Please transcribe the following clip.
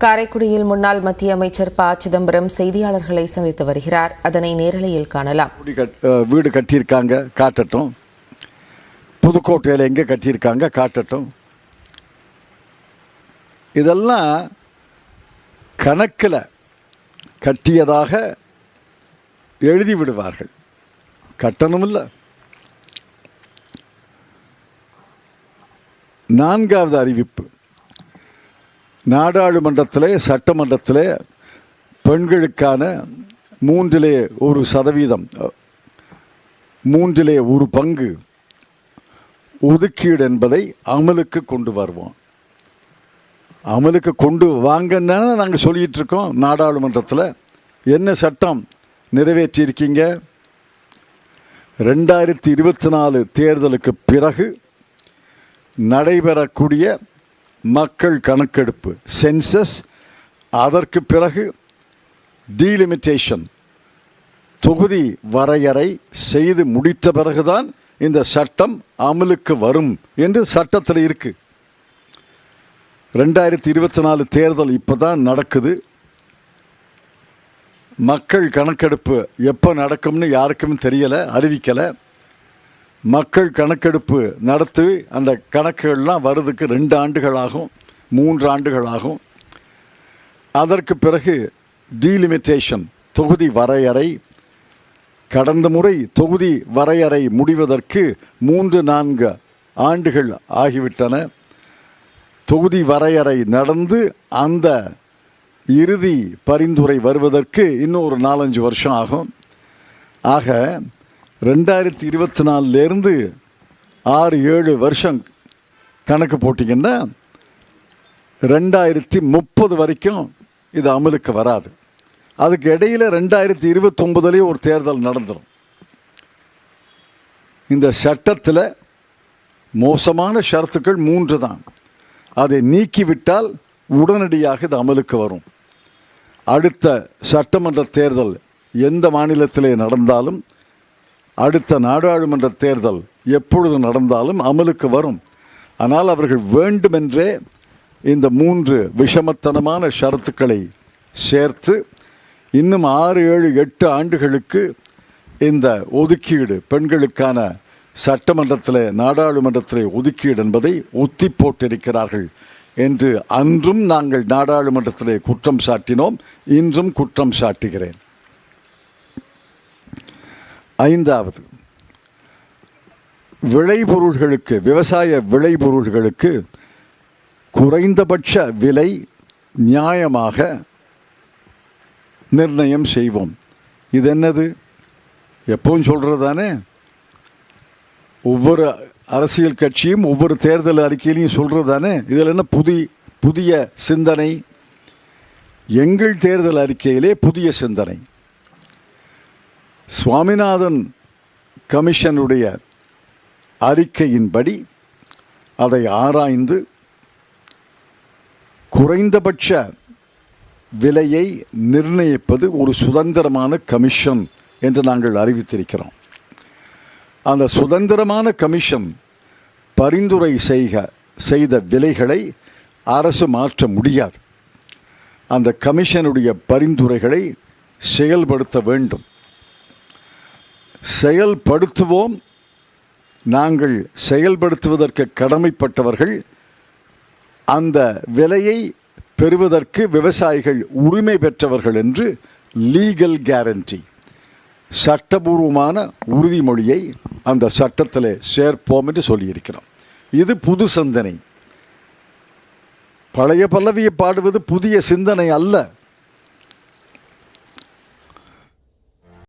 காரைக்குடியில் முன்னாள் மத்திய அமைச்சர் ப. சிதம்பரம் செய்தியாளர்களை சந்தித்து வருகிறார். அதனை நேரலையில் காணலாம். வீடு கட்டியிருக்காங்க காட்டட்டும், புதுக்கோட்டையில் எங்கே கட்டியிருக்காங்க காட்டட்டும். இதெல்லாம் கணக்கில் கட்டியதாக எழுதி விடுவார்கள். கட்டணம் இல்லை. நான்காவது அறிவிப்பு, நாடாளுமன்றத்திலே சட்டமன்றத்திலே பெண்களுக்கான 3% 3/1 ஒதுக்கீடு என்பதை அமலுக்கு கொண்டு வருவோம். அமலுக்கு கொண்டு வாங்கன்னா நாங்கள் சொல்லிகிட்டு இருக்கோம். நாடாளுமன்றத்தில் என்ன சட்டம் நிறைவேற்றியிருக்கீங்க? 2024 தேர்தலுக்கு பிறகு நடைபெறக்கூடிய மக்கள் கணக்கெடுப்பு, சென்சஸ், அதற்கு பிறகு டீலிமிட்டேஷன், தொகுதி வரையறை செய்து முடித்த பிறகுதான் இந்த சட்டம் அமலுக்கு வரும் என்று சட்டத்தில் இருக்கு. 2024 தேர்தல் இப்போ தான் நடக்குது. மக்கள் கணக்கெடுப்பு எப்போ நடக்கும்னு யாருக்கும் தெரியலை, அறிவிக்கலை. மக்கள் கணக்கெடுப்பு நடத்தி அந்த கணக்குகள்லாம் வருதுக்கு 2 ஆண்டுகள் ஆகும், 3 ஆண்டுகள் ஆகும். அதற்கு பிறகு டீலிமிட்டேஷன், தொகுதி வரையறை. கடந்த முறை தொகுதி வரையறை முடிவதற்கு 3-4 ஆண்டுகள் ஆகிவிட்டன. தொகுதி வரையறை நடந்து அந்த இறுதி பரிந்துரை வருவதற்கு இன்னொரு 4-5 வருஷம் ஆகும். ஆக 2024 6-7 வருஷம் கணக்கு போட்டிங்கன்னா 2030 வரைக்கும் இது அமலுக்கு வராது. அதுக்கு இடையில் 2029 ஒரு தேர்தல் நடந்துடும். இந்த சட்டத்தில் மோசமான ஷரத்துக்கள் 3 தான். அதை நீக்கிவிட்டால் உடனடியாக இது அமலுக்கு வரும். அடுத்த சட்டமன்ற தேர்தல் எந்த மாநிலத்திலே நடந்தாலும், அடுத்த நாடாளுமன்ற தேர்தல் எப்பொழுது நடந்தாலும் அமலுக்கு வரும். ஆனால் அவர்கள் வேண்டுமென்றே இந்த 3 விஷமத்தனமான ஷரத்துக்களை சேர்த்து இன்னும் 6-7-8 ஆண்டுகளுக்கு இந்த ஒதுக்கீடு, பெண்களுக்கான சட்டமன்றத்தில் நாடாளுமன்றத்தில் ஒதுக்கீடு என்பதை ஒத்தி போட்டிருக்கிறார்கள் என்று அன்றும் நாங்கள் நாடாளுமன்றத்திலே குற்றம் சாட்டினோம், இன்றும் குற்றம் சாட்டுகிறேன். 5வது, விளைபொருள்களுக்கு, விவசாய விளைபொருள்களுக்கு குறைந்தபட்ச விலை நியாயமாக நிர்ணயம் செய்வோம். இது என்னது? எப்பவும் சொல்கிறது தானே. ஒவ்வொரு அரசியல் கட்சியும் ஒவ்வொரு தேர்தல் அறிக்கையிலையும் சொல்கிறது தானே. இதில் என்ன புதிய சிந்தனை? எங்கள் தேர்தல் அறிக்கையிலே புதிய சிந்தனை. சுவாமிநாதன் கமிஷனுடைய அறிக்கையின்படி அதை ஆராய்ந்து குறைந்தபட்ச விலையை நிர்ணயிப்பது ஒரு சுதந்திரமான கமிஷன் என்று நாங்கள் அறிவித்திருக்கிறோம். அந்த சுதந்திரமான கமிஷன் பரிந்துரை செய்த விலைகளை அரசு மாற்ற முடியாது. அந்த கமிஷனுடைய பரிந்துரைகளை செயல்படுத்த வேண்டும். செயல்படுத்துவோம். நாங்கள் செயல்படுத்துவதற்கு கடமைப்பட்டவர்கள். அந்த விலையை பெறுவதற்கு விவசாயிகள் உரிமை பெற்றவர்கள் என்று லீகல் கேரண்டி, சட்டபூர்வமான உறுதிமொழியை அந்த சட்டத்தில் சேர்ப்போம் என்று சொல்லியிருக்கிறோம். இது புது சிந்தனை. பழைய பல்லவியை பாடுவது புதிய சிந்தனை அல்ல.